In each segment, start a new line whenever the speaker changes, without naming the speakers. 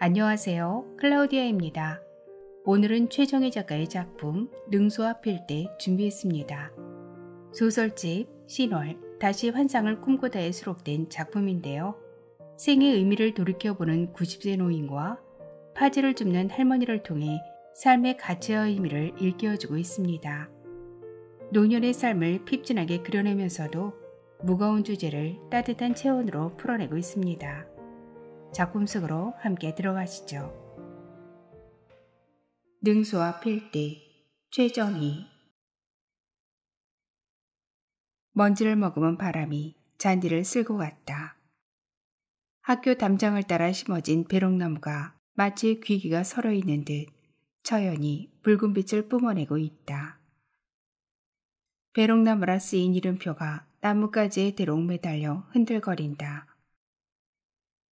안녕하세요. 클라우디아입니다. 오늘은 최정희 작가의 작품 능수와 필대 준비했습니다. 소설집 신월 다시 환상을 꿈꾸다에 수록된 작품인데요. 생의 의미를 돌이켜보는 90세 노인과 파지를 줍는 할머니를 통해 삶의 가치와 의미를 일깨워주고 있습니다. 노년의 삶을 핍진하게 그려내면서도 무거운 주제를 따뜻한 체온으로 풀어내고 있습니다. 작품 속으로 함께 들어가시죠. 능수와 필대, 최정희. 먼지를 머금은 바람이 잔디를 쓸고 갔다. 학교 담장을 따라 심어진 배롱나무가 마치 귀기가 서려 있는 듯 처연히 붉은 빛을 뿜어내고 있다. 배롱나무라 쓰인 이름표가 나뭇가지에 대롱 매달려 흔들거린다.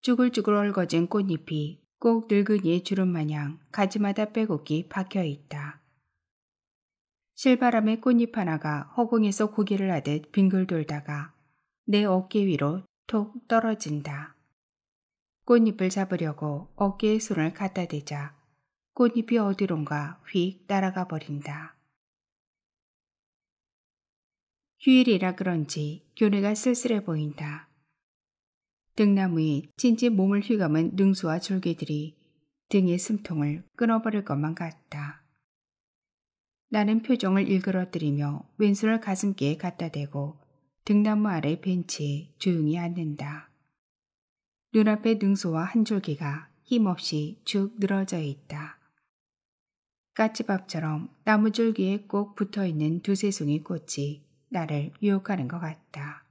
쭈글쭈글 얽어진 꽃잎이 꼭 늙은이의 주름마냥 가지마다 빼곡히 박혀있다. 실바람의 꽃잎 하나가 허공에서 고개를 하듯 빙글 돌다가 내 어깨 위로 톡 떨어진다. 꽃잎을 잡으려고 어깨에 손을 갖다 대자 꽃잎이 어디론가 휙 날아가 버린다. 휴일이라 그런지 교내가 쓸쓸해 보인다. 등나무에 진지 몸을 휘감은 능수와 졸개들이 등의 숨통을 끊어버릴 것만 같다. 나는 표정을 일그러뜨리며 왼손을 가슴께에 갖다 대고 등나무 아래 벤치에 조용히 앉는다. 눈앞에 능수와 한 줄기가 힘없이 쭉 늘어져 있다. 까치밥처럼 나무줄기에 꼭 붙어있는 두세 송이 꽃이 나를 유혹하는 것 같다.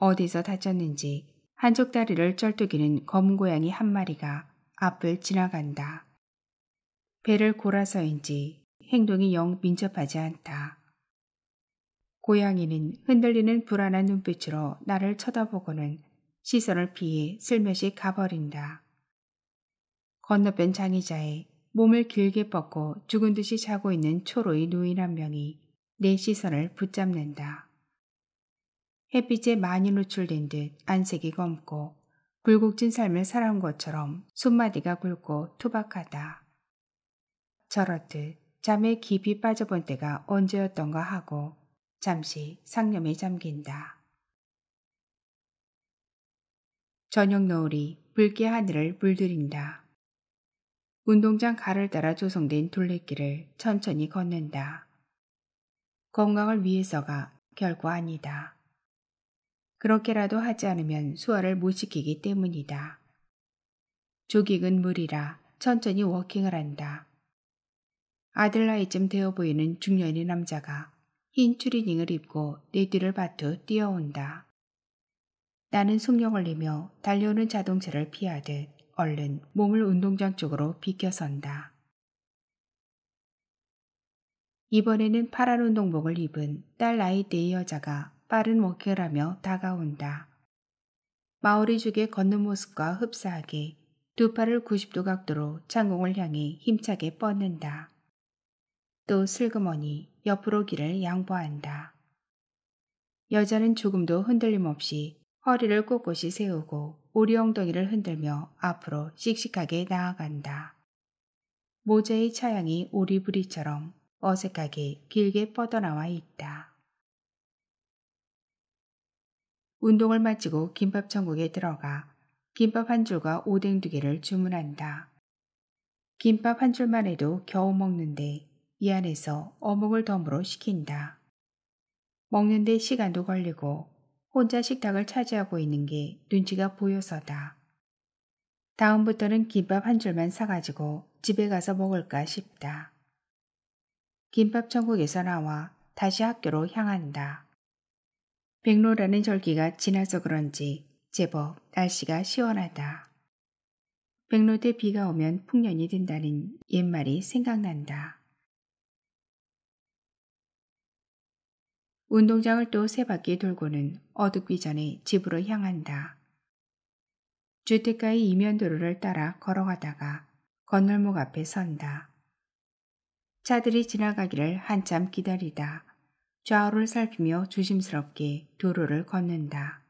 어디서 다쳤는지 한쪽 다리를 쩔뚝이는 검은 고양이 한 마리가 앞을 지나간다. 배를 골아서인지 행동이 영 민첩하지 않다. 고양이는 흔들리는 불안한 눈빛으로 나를 쳐다보고는 시선을 피해 슬며시 가버린다. 건너편 장의자에 몸을 길게 뻗고 죽은 듯이 자고 있는 초로의 노인 한 명이 내 시선을 붙잡는다. 햇빛에 많이 노출된 듯 안색이 검고 굴곡진 삶을 살아온 것처럼 손마디가 굵고 투박하다. 저렇듯 잠에 깊이 빠져본 때가 언제였던가 하고 잠시 상념에 잠긴다. 저녁 노을이 붉게 하늘을 물들인다. 운동장 가를 따라 조성된 둘레길을 천천히 걷는다. 건강을 위해서가 결코 아니다. 그렇게라도 하지 않으면 소화를 못 시키기 때문이다. 조깅은 무리라 천천히 워킹을 한다. 아들 나이쯤 되어 보이는 중년의 남자가 흰 추리닝을 입고 내 뒤를 바투 뛰어온다. 나는 속력을 내며 달려오는 자동차를 피하듯 얼른 몸을 운동장 쪽으로 비켜선다. 이번에는 파란 운동복을 입은 딸 나이대의 여자가 빠른 워킹을 하며 다가온다. 마오리 죽의 걷는 모습과 흡사하게 두 팔을 90도 각도로 창공을 향해 힘차게 뻗는다. 또 슬그머니 옆으로 길을 양보한다. 여자는 조금도 흔들림 없이 허리를 꼿꼿이 세우고 오리 엉덩이를 흔들며 앞으로 씩씩하게 나아간다. 모자의 차양이 오리부리처럼 어색하게 길게 뻗어나와 있다. 운동을 마치고 김밥 천국에 들어가 김밥 한 줄과 오뎅 2개를 주문한다. 김밥 한 줄만 해도 겨우 먹는데 이 안에서 어묵을 덤으로 시킨다. 먹는데 시간도 걸리고 혼자 식탁을 차지하고 있는 게 눈치가 보여서다. 다음부터는 김밥 한 줄만 사가지고 집에 가서 먹을까 싶다. 김밥 천국에서 나와 다시 학교로 향한다. 백로라는 절기가 지나서 그런지 제법 날씨가 시원하다. 백로때 비가 오면 풍년이 든다는 옛말이 생각난다. 운동장을 또 3바퀴 돌고는 어둡기 전에 집으로 향한다. 주택가의 이면도로를 따라 걸어가다가 건널목 앞에 선다. 차들이 지나가기를 한참 기다리다 좌우를 살피며 조심스럽게 도로를 걷는다.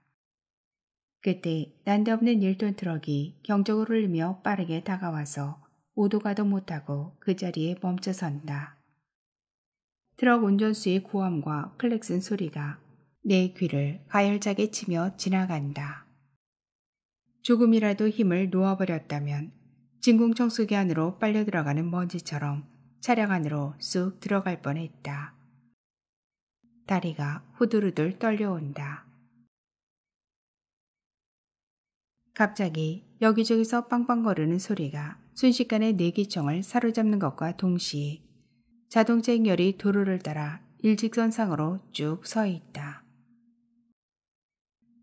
그때 난데없는 1톤 트럭이 경적을 울리며 빠르게 다가와서 오도 가도 못하고 그 자리에 멈춰 선다. 트럭 운전수의 고함과 클렉슨 소리가 내 귀를 가열차게 치며 지나간다. 조금이라도 힘을 놓아버렸다면 진공청소기 안으로 빨려 들어가는 먼지처럼 차량 안으로 쑥 들어갈 뻔했다. 다리가 후들후들 떨려온다. 갑자기 여기저기서 빵빵거리는 소리가 순식간에 내 귀청을 사로잡는 것과 동시에 자동차 행렬이 도로를 따라 일직선상으로 쭉 서 있다.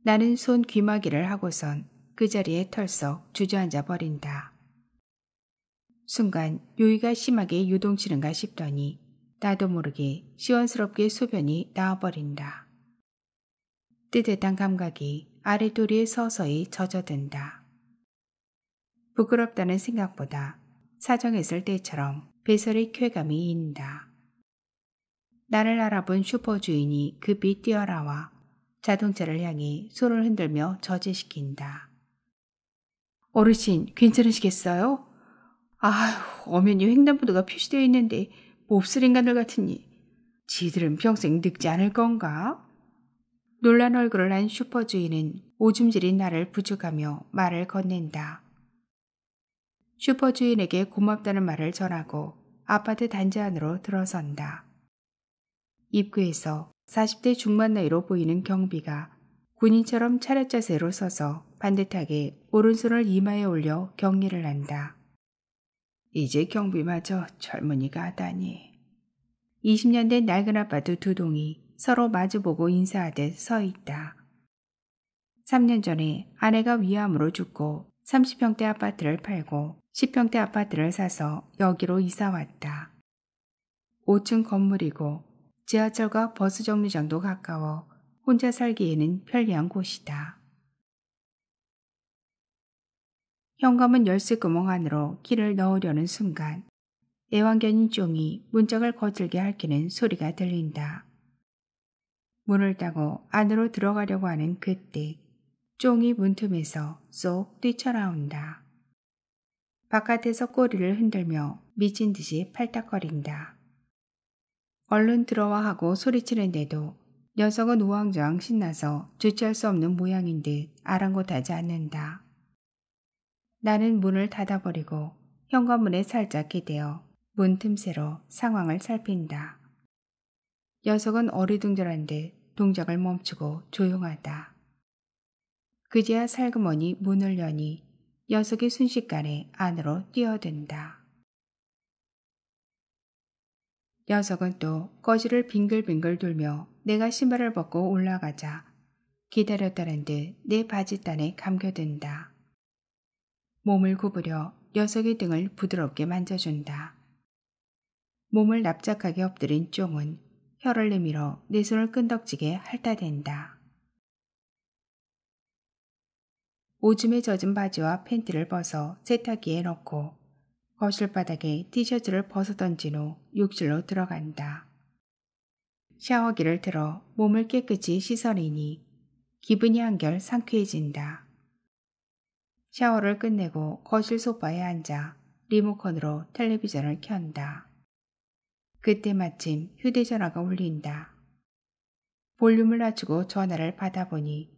나는 손 귀마개를 하고선 그 자리에 털썩 주저앉아 버린다. 순간 요의가 심하게 요동치는가 싶더니 나도 모르게 시원스럽게 소변이 나와버린다. 뜨뜻한 감각이 아랫도리에 서서히 젖어든다. 부끄럽다는 생각보다 사정했을 때처럼 배설의 쾌감이 인다. 나를 알아본 슈퍼 주인이 급히 뛰어나와 자동차를 향해 손을 흔들며 저지시킨다. 어르신, 괜찮으시겠어요? 아휴, 엄연히 횡단보도가 표시되어 있는데 몹쓸 인간들 같으니 지들은 평생 늙지 않을 건가? 놀란 얼굴을 한 슈퍼 주인은 오줌질인 나를 부축하며 말을 건넨다. 슈퍼 주인에게 고맙다는 말을 전하고 아파트 단지 안으로 들어선다. 입구에서 40대 중반 나이로 보이는 경비가 군인처럼 차렷 자세로 서서 반듯하게 오른손을 이마에 올려 경례를 한다. 이제 경비마저 젊은이가 하다니. 20년 된 낡은 아파트 두 동이 서로 마주보고 인사하듯 서 있다. 3년 전에 아내가 위암으로 죽고 30평대 아파트를 팔고 10평대 아파트를 사서 여기로 이사 왔다. 5층 건물이고 지하철과 버스 정류장도 가까워 혼자 살기에는 편리한 곳이다. 현관문 열쇠 구멍 안으로 키를 넣으려는 순간 애완견인 쫑이 문짝을 거칠게 핥히는 소리가 들린다. 문을 따고 안으로 들어가려고 하는 그때 쫑이 문틈에서 쏙 뛰쳐나온다. 바깥에서 꼬리를 흔들며 미친 듯이 팔딱거린다. 얼른 들어와 하고 소리치는데도 녀석은 우왕좌왕 신나서 주체할 수 없는 모양인 듯 아랑곳하지 않는다. 나는 문을 닫아버리고 현관문에 살짝 기대어 문 틈새로 상황을 살핀다. 녀석은 어리둥절한 듯 동작을 멈추고 조용하다. 그제야 살그머니 문을 여니 녀석이 순식간에 안으로 뛰어든다. 녀석은 또 거실을 빙글빙글 돌며 내가 신발을 벗고 올라가자 기다렸다는 듯 내 바지단에 감겨든다. 몸을 구부려 녀석의 등을 부드럽게 만져준다. 몸을 납작하게 엎드린 쫑은 혀를 내밀어 내 손을 끈덕지게 핥아댄다. 오줌에 젖은 바지와 팬티를 벗어 세탁기에 넣고 거실 바닥에 티셔츠를 벗어던진 후 욕실로 들어간다. 샤워기를 틀어 몸을 깨끗이 씻어내니 기분이 한결 상쾌해진다. 샤워를 끝내고 거실 소파에 앉아 리모컨으로 텔레비전을 켠다. 그때 마침 휴대전화가 울린다. 볼륨을 낮추고 전화를 받아보니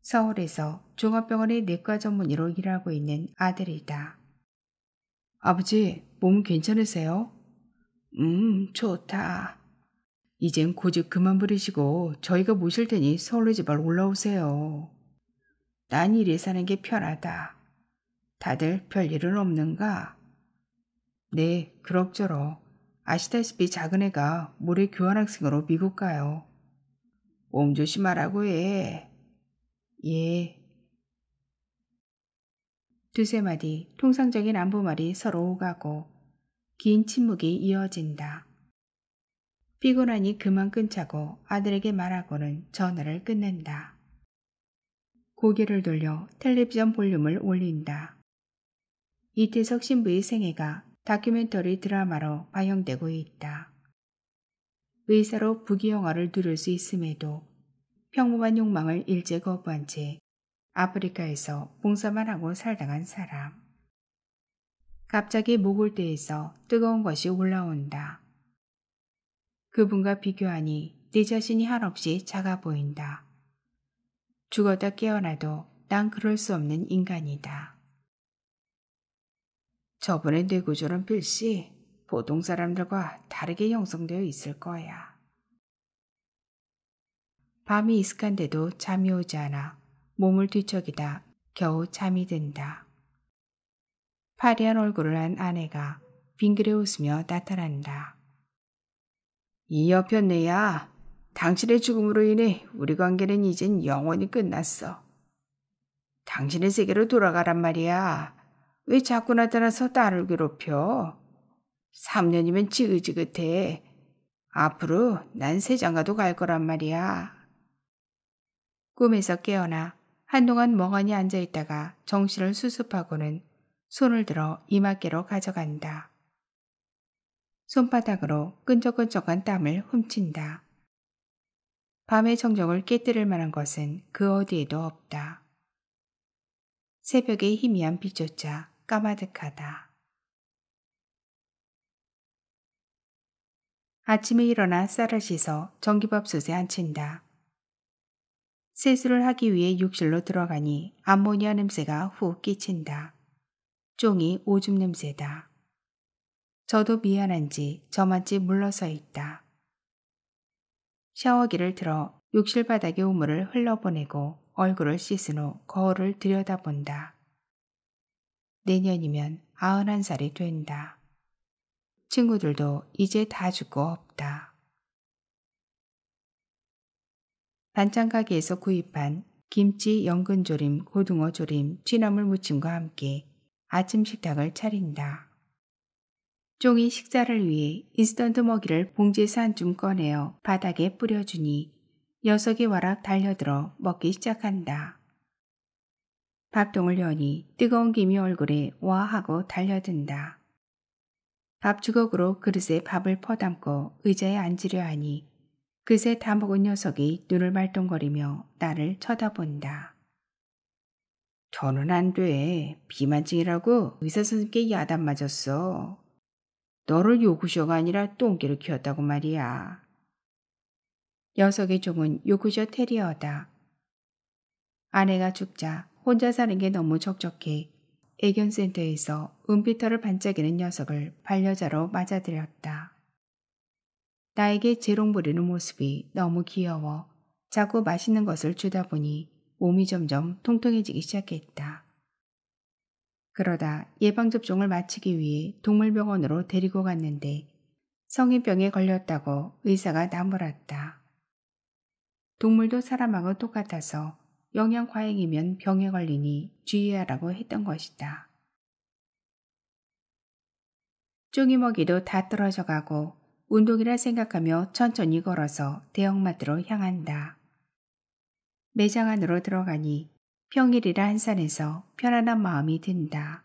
서울에서 종합병원의 내과 전문의로 일하고 있는 아들이다. 아버지, 몸 괜찮으세요? 좋다. 이젠 고집 그만 부리시고 저희가 모실 테니 서울로 제발 올라오세요. 난 이래 사는 게 편하다. 다들 별일은 없는가? 네, 그럭저럭. 아시다시피 작은 애가 모레 교환학생으로 미국 가요. 몸 조심하라고 해. 예. 두세 마디 통상적인 안부말이 서로 오가고 긴 침묵이 이어진다. 피곤하니 그만 끊자고 아들에게 말하고는 전화를 끊는다. 고개를 돌려 텔레비전 볼륨을 올린다. 이태석 신부의 생애가 다큐멘터리 드라마로 방영되고 있다. 의사로 부귀영화를 누릴 수 있음에도 평범한 욕망을 일제 거부한 채 아프리카에서 봉사만 하고 살다간 사람. 갑자기 목울대에서 뜨거운 것이 올라온다. 그분과 비교하니 네 자신이 한없이 작아 보인다. 죽었다 깨어나도 난 그럴 수 없는 인간이다. 저분의 뇌구조는 필시 보통 사람들과 다르게 형성되어 있을 거야. 밤이 이슥한데도 잠이 오지 않아 몸을 뒤척이다 겨우 잠이 든다. 파리한 얼굴을 한 아내가 빙그레 웃으며 나타난다. 이 여편네야, 당신의 죽음으로 인해 우리 관계는 이젠 영원히 끝났어. 당신의 세계로 돌아가란 말이야. 왜 자꾸 나타나서 딸을 괴롭혀? 3년이면 지긋지긋해. 앞으로 난 세장가도 갈 거란 말이야. 꿈에서 깨어나 한동안 멍하니 앉아있다가 정신을 수습하고는 손을 들어 이마께로 가져간다. 손바닥으로 끈적끈적한 땀을 훔친다. 밤의 정적을 깨뜨릴 만한 것은 그 어디에도 없다. 새벽의 희미한 빛조차 까마득하다. 아침에 일어나 쌀을 씻어 전기밥솥에 앉힌다. 세수를 하기 위해 욕실로 들어가니 암모니아 냄새가 훅 끼친다. 쫑이 오줌 냄새다. 저도 미안한지 저만치 물러서 있다. 샤워기를 틀어 욕실 바닥의 우물을 흘러보내고 얼굴을 씻은 후 거울을 들여다본다. 내년이면 91살이 된다. 친구들도 이제 다 죽고 없다. 반찬 가게에서 구입한 김치, 연근조림, 고등어조림, 취나물 무침과 함께 아침 식탁을 차린다. 쫑이 식사를 위해 인스턴트 먹이를 봉지에서 한 줌 꺼내어 바닥에 뿌려주니 녀석이 와락 달려들어 먹기 시작한다. 밥통을 여니 뜨거운 김이 얼굴에 와 하고 달려든다. 밥주걱으로 그릇에 밥을 퍼담고 의자에 앉으려 하니 그새 다 먹은 녀석이 눈을 말똥거리며 나를 쳐다본다. 더는 안 돼. 비만증이라고 의사 선생님께 야단 맞았어. 너를 요구셔가 아니라 똥개를 키웠다고 말이야. 녀석의 종은 요구셔 테리어다. 아내가 죽자 혼자 사는 게 너무 적적해 애견센터에서 은피터를 반짝이는 녀석을 반려자로 맞아들였다. 나에게 재롱 부리는 모습이 너무 귀여워 자꾸 맛있는 것을 주다 보니 몸이 점점 통통해지기 시작했다. 그러다 예방접종을 마치기 위해 동물병원으로 데리고 갔는데 성인병에 걸렸다고 의사가 나무랐다. 동물도 사람하고 똑같아서 영양 과잉이면 병에 걸리니 주의하라고 했던 것이다. 쫑이 먹이도 다 떨어져 가고 운동이라 생각하며 천천히 걸어서 대형마트로 향한다. 매장 안으로 들어가니 평일이라 한산해서 편안한 마음이 든다.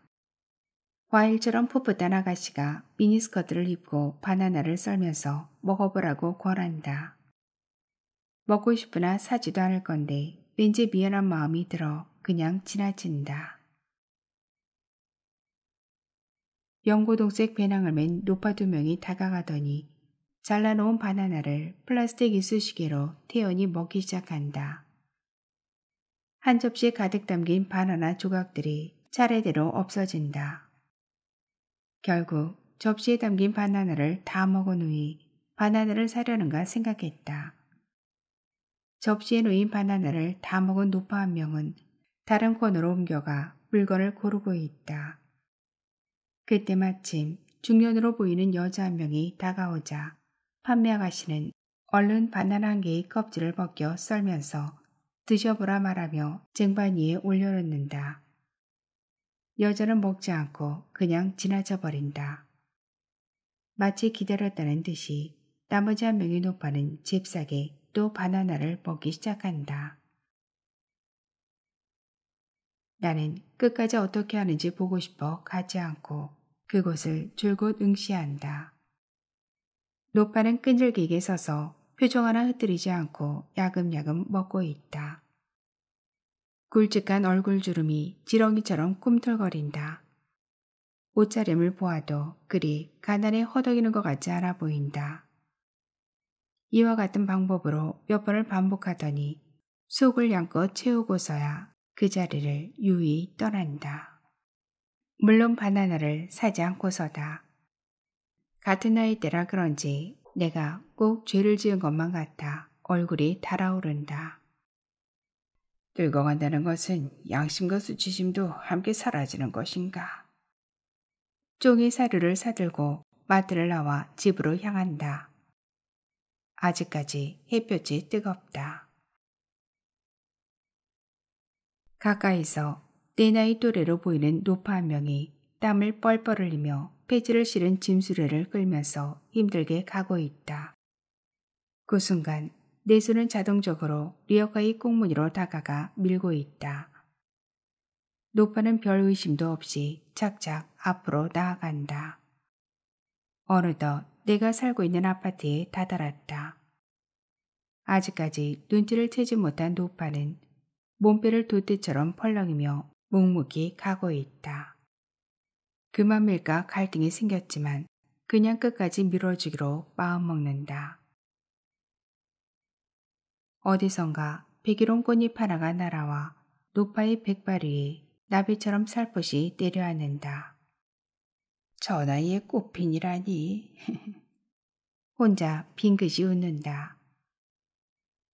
과일처럼 풋풋한 아가씨가 미니스커트를 입고 바나나를 썰면서 먹어보라고 권한다. 먹고 싶으나 사지도 않을 건데 왠지 미안한 마음이 들어 그냥 지나친다. 연고동색 배낭을 맨 노파 2명이 다가가더니 잘라놓은 바나나를 플라스틱 이쑤시개로 태연히 먹기 시작한다. 한 접시에 가득 담긴 바나나 조각들이 차례대로 없어진다. 결국 접시에 담긴 바나나를 다 먹은 후에 바나나를 사려는가 생각했다. 접시에 놓인 바나나를 다 먹은 노파 1명은 다른 코너로 옮겨가 물건을 고르고 있다. 그때 마침 중년으로 보이는 여자 1명이 다가오자 판매 아가씨는 얼른 바나나 1개의 껍질을 벗겨 썰면서 드셔보라 말하며 쟁반 위에 올려놓는다. 여자는 먹지 않고 그냥 지나쳐 버린다. 마치 기다렸다는 듯이 나머지 1명의 노파는 잽싸게 또 바나나를 먹기 시작한다. 나는 끝까지 어떻게 하는지 보고 싶어 가지 않고 그곳을 줄곧 응시한다. 노파는 끈질기게 서서 표정 하나 흐트리지 않고 야금야금 먹고 있다. 굵직한 얼굴주름이 지렁이처럼 꿈틀거린다. 옷차림을 보아도 그리 가난에 허덕이는 것 같지 않아 보인다. 이와 같은 방법으로 몇 번을 반복하더니 속을 양껏 채우고서야 그 자리를 유유히 떠난다. 물론 바나나를 사지 않고서다. 같은 나이대라 그런지 내가 꼭 죄를 지은 것만 같아 얼굴이 달아오른다. 늙어간다는 것은 양심과 수치심도 함께 사라지는 것인가. 종이 사료를 사들고 마트를 나와 집으로 향한다. 아직까지 햇볕이 뜨겁다. 가까이서 내 나이 또래로 보이는 노파 한 명이 땀을 뻘뻘 흘리며 폐지를 실은 짐수레를 끌면서 힘들게 가고 있다. 그 순간 내 손은 자동적으로 리어카의 꽁무니로 다가가 밀고 있다. 노파는 별 의심도 없이 착착 앞으로 나아간다. 어느덧 내가 살고 있는 아파트에 다다랐다. 아직까지 눈치를 채지 못한 노파는 몸빼를 돛대처럼 펄럭이며 묵묵히 가고 있다. 그만 밀까 갈등이 생겼지만 그냥 끝까지 밀어주기로 마음먹는다. 어디선가 백일홍 꽃잎 하나가 날아와 노파의 백발 위에 나비처럼 살포시 때려앉는다. 저 나이에 꽃핀이라니. 혼자 빙긋이 웃는다.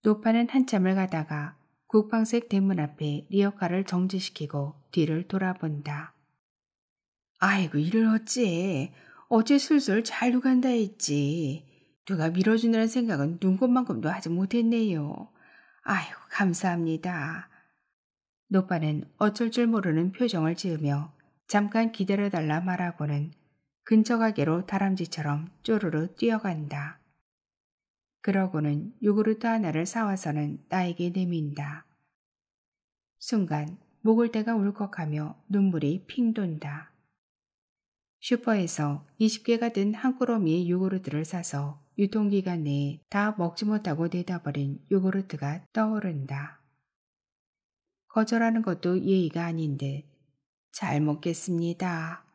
노파는 한참을 가다가 국방색 대문 앞에 리어카를 정지시키고 뒤를 돌아본다. 아이고 이를 어째 술술 잘도 간다 했지. 누가 밀어주느란 생각은 눈꽃만큼도 하지 못했네요. 아이고 감사합니다. 노파는 어쩔 줄 모르는 표정을 지으며 잠깐 기다려달라 말하고는 근처 가게로 다람쥐처럼 쪼르르 뛰어간다. 그러고는 요구르트 하나를 사와서는 나에게 내민다. 순간 목을 대가 울컥하며 눈물이 핑 돈다. 슈퍼에서 20개가 든 한 꾸러미의 요구르트를 사서 유통기간 내에 다 먹지 못하고 내다버린 요구르트가 떠오른다. 거절하는 것도 예의가 아닌데 잘 먹겠습니다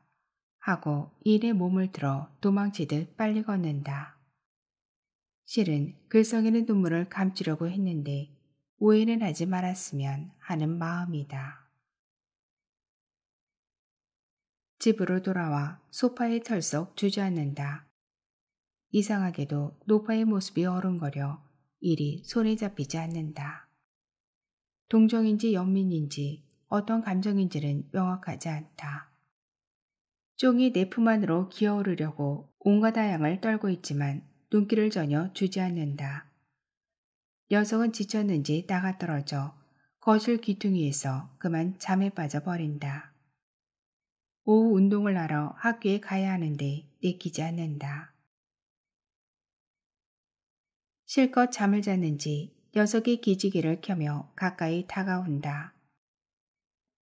하고 일에 몸을 들어 도망치듯 빨리 걷는다. 실은 글썽이는 눈물을 감추려고 했는데 오해는 하지 말았으면 하는 마음이다. 집으로 돌아와 소파에 털썩 주저앉는다. 이상하게도 노파의 모습이 어른거려 일이 손에 잡히지 않는다. 동정인지 연민인지 어떤 감정인지는 명확하지 않다. 쫑이 내 품 안으로 기어오르려고 온갖 아양을 떨고 있지만 눈길을 전혀 주지 않는다. 녀석은 지쳤는지 나가 떨어져 거실 귀퉁이에서 그만 잠에 빠져버린다. 오후 운동을 하러 학교에 가야 하는데 내키지 않는다. 실컷 잠을 잤는지 녀석이 기지개를 켜며 가까이 다가온다.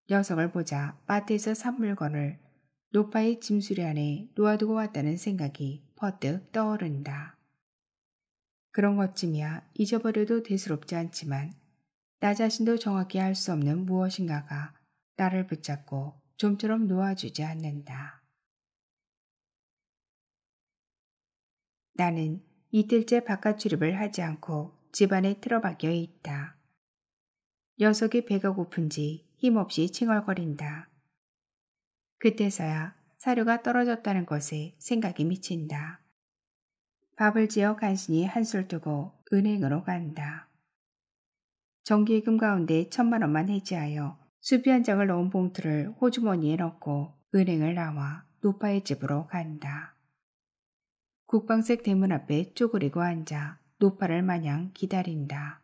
녀석을 보자 마트에서 산 물건을 노파의 짐수리 안에 놓아두고 왔다는 생각이 퍼뜩 떠오른다. 그런 것쯤이야 잊어버려도 대수롭지 않지만 나 자신도 정확히 알 수 없는 무엇인가가 나를 붙잡고 좀처럼 놓아주지 않는다. 나는 이틀째 바깥 출입을 하지 않고 집안에 틀어박혀 있다. 녀석이 배가 고픈지 힘없이 칭얼거린다. 그때서야 사료가 떨어졌다는 것에 생각이 미친다. 밥을 지어 간신히 한술 두고 은행으로 간다. 정기예금 가운데 1,000만 원만 해지하여 수피 한 장을 넣은 봉투를 호주머니에 넣고 은행을 나와 노파의 집으로 간다. 국방색 대문 앞에 쪼그리고 앉아 노파를 마냥 기다린다.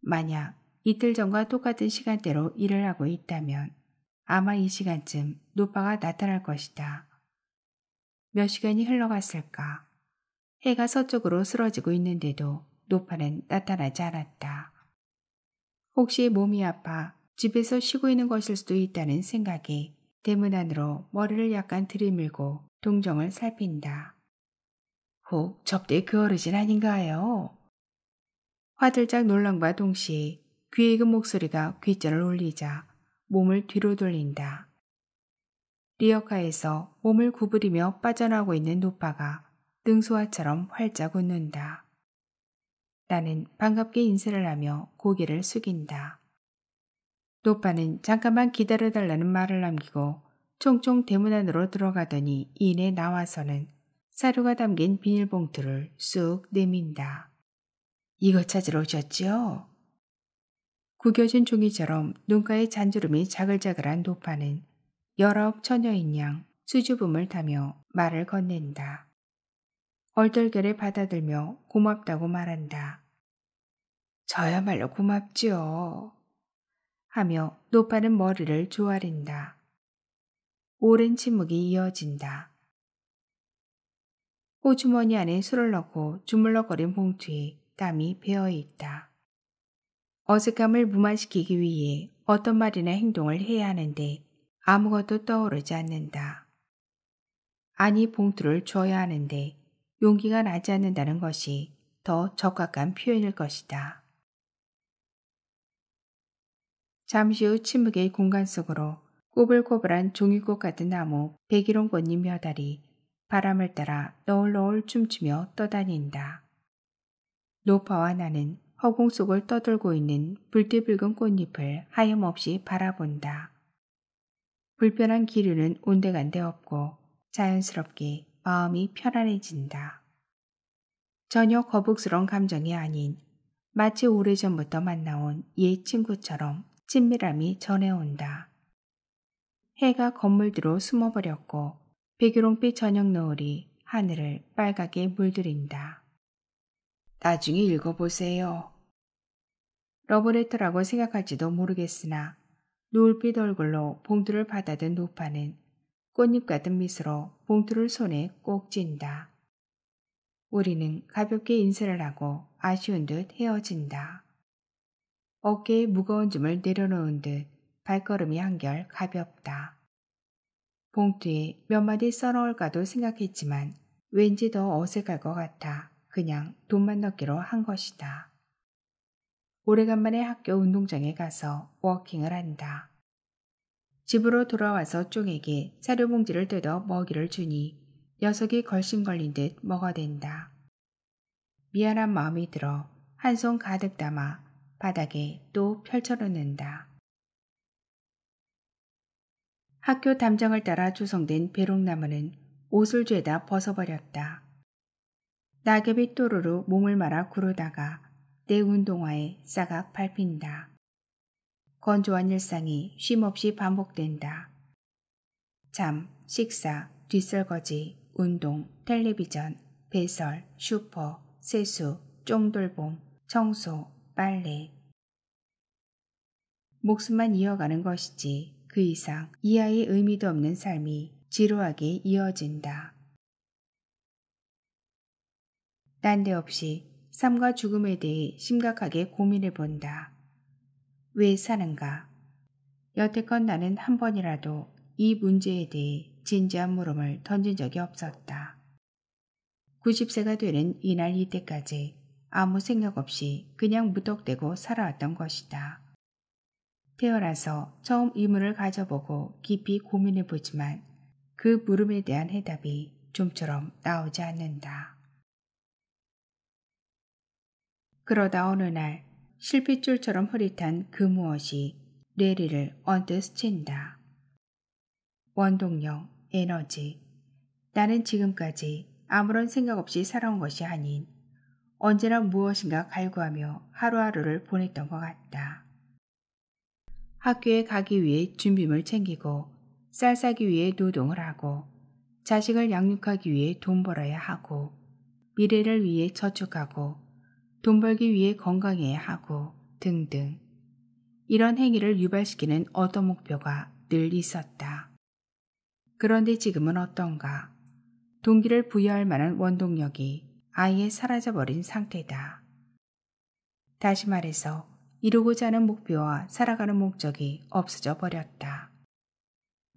만약 이틀 전과 똑같은 시간대로 일을 하고 있다면 아마 이 시간쯤 노파가 나타날 것이다. 몇 시간이 흘러갔을까? 해가 서쪽으로 쓰러지고 있는데도 노파는 나타나지 않았다. 혹시 몸이 아파 집에서 쉬고 있는 것일 수도 있다는 생각에 대문 안으로 머리를 약간 들이밀고 동정을 살핀다. 혹 접대 그 어르신 아닌가요? 화들짝 놀람과 동시에 귀에 익은 목소리가 귓전을 울리자 몸을 뒤로 돌린다. 리어카에서 몸을 구부리며 빠져나오고 있는 노빠가 능소화처럼 활짝 웃는다. 나는 반갑게 인사를 하며 고개를 숙인다. 노빠는 잠깐만 기다려달라는 말을 남기고 총총 대문 안으로 들어가더니 이내 나와서는 사료가 담긴 비닐봉투를 쑥 내민다. 이거 찾으러 오셨지요? 구겨진 종이처럼 눈가에 잔주름이 자글자글한 노빠는 19 처녀인 양 수줍음을 타며 말을 건넨다. 얼떨결에 받아들며 고맙다고 말한다. 저야말로 고맙지요. 하며 노빠는 머리를 조아린다. 오랜 침묵이 이어진다. 호주머니 안에 술을 넣고 주물럭거린 봉투에 땀이 배어있다. 어색함을 무마시키기 위해 어떤 말이나 행동을 해야 하는데 아무것도 떠오르지 않는다. 아니 봉투를 줘야 하는데 용기가 나지 않는다는 것이 더 적확한 표현일 것이다. 잠시 후 침묵의 공간 속으로 꼬불꼬불한 종이꽃 같은 나무 101원 꽃잎 몇 알이 바람을 따라 너울너울 춤추며 떠다닌다. 노파와 나는 허공 속을 떠돌고 있는 불띠붉은 꽃잎을 하염없이 바라본다. 불편한 기류는 온데간데 없고 자연스럽게 마음이 편안해진다. 전혀 거북스러운 감정이 아닌 마치 오래전부터 만나온 옛 친구처럼 친밀함이 전해온다. 해가 건물 뒤로 숨어버렸고 백유롱빛 저녁 노을이 하늘을 빨갛게 물들인다. 나중에 읽어보세요. 러브레터라고 생각할지도 모르겠으나 노을빛 얼굴로 봉투를 받아든 노파는 꽃잎 같은 미소로 봉투를 손에 꼭 쥔다. 우리는 가볍게 인사를 하고 아쉬운 듯 헤어진다. 어깨에 무거운 짐을 내려놓은 듯 발걸음이 한결 가볍다. 봉투에 몇 마디 써넣을까도 생각했지만 왠지 더 어색할 것 같아 그냥 돈만 넣기로 한 것이다. 오래간만에 학교 운동장에 가서 워킹을 한다. 집으로 돌아와서 쪽에게 사료봉지를 뜯어 먹이를 주니 녀석이 걸신걸린 듯 먹어댄다. 미안한 마음이 들어 한 손 가득 담아 바닥에 또 펼쳐놓는다. 학교 담장을 따라 조성된 배롱나무는 옷을 죄다 벗어버렸다. 낙엽이 또르르 몸을 말아 구르다가 내 운동화에 싸각 밟힌다. 건조한 일상이 쉼없이 반복된다. 잠, 식사, 뒷설거지, 운동, 텔레비전, 배설, 슈퍼, 세수, 쫑돌봄, 청소, 빨래. 목숨만 이어가는 것이지 그 이상 이하의 의미도 없는 삶이 지루하게 이어진다. 난데없이 삶과 죽음에 대해 심각하게 고민해 본다. 왜 사는가? 여태껏 나는 한 번이라도 이 문제에 대해 진지한 물음을 던진 적이 없었다. 90세가 되는 이날 이때까지 아무 생각 없이 그냥 무턱대고 살아왔던 것이다. 태어나서 처음 의문을 가져보고 깊이 고민해보지만 그 물음에 대한 해답이 좀처럼 나오지 않는다. 그러다 어느 날 실핏줄처럼 흐릿한 그 무엇이 뇌리를 언뜻 스친다. 원동력, 에너지. 나는 지금까지 아무런 생각 없이 살아온 것이 아닌 언제나 무엇인가 갈구하며 하루하루를 보냈던 것 같다. 학교에 가기 위해 준비물 챙기고 쌀 사기 위해 노동을 하고 자식을 양육하기 위해 돈 벌어야 하고 미래를 위해 저축하고 돈 벌기 위해 건강해야 하고 등등. 이런 행위를 유발시키는 어떤 목표가 늘 있었다. 그런데 지금은 어떤가? 동기를 부여할 만한 원동력이 아예 사라져버린 상태다. 다시 말해서 이루고자 하는 목표와 살아가는 목적이 없어져 버렸다.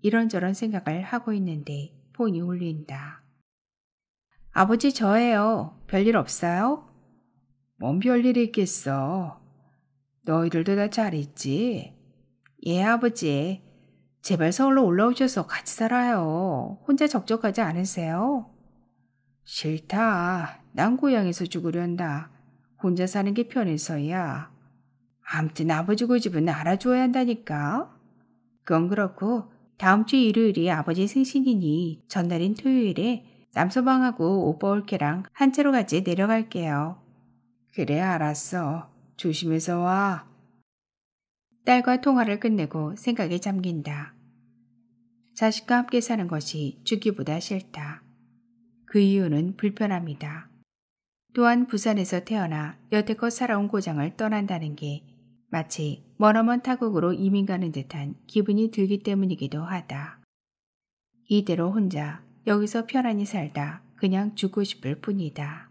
이런저런 생각을 하고 있는데 폰이 울린다. 아버지 저예요. 별일 없어요? 뭔 별일이 있겠어. 너희들도 다 잘 있지? 예, 아버지. 제발 서울로 올라오셔서 같이 살아요. 혼자 적적하지 않으세요? 싫다. 난 고향에서 죽으련다. 혼자 사는 게 편해서야. 암튼 아버지 고집은 알아줘야 한다니까. 그건 그렇고 다음 주 일요일이 아버지 생신이니 전날인 토요일에 남서방하고 오빠 올케랑 한 차로 같이 내려갈게요. 그래, 알았어. 조심해서 와. 딸과 통화를 끝내고 생각에 잠긴다. 자식과 함께 사는 것이 죽기보다 싫다. 그 이유는 불편함이다. 또한 부산에서 태어나 여태껏 살아온 고장을 떠난다는 게 마치 머나먼 타국으로 이민 가는 듯한 기분이 들기 때문이기도 하다. 이대로 혼자 여기서 편안히 살다 그냥 죽고 싶을 뿐이다.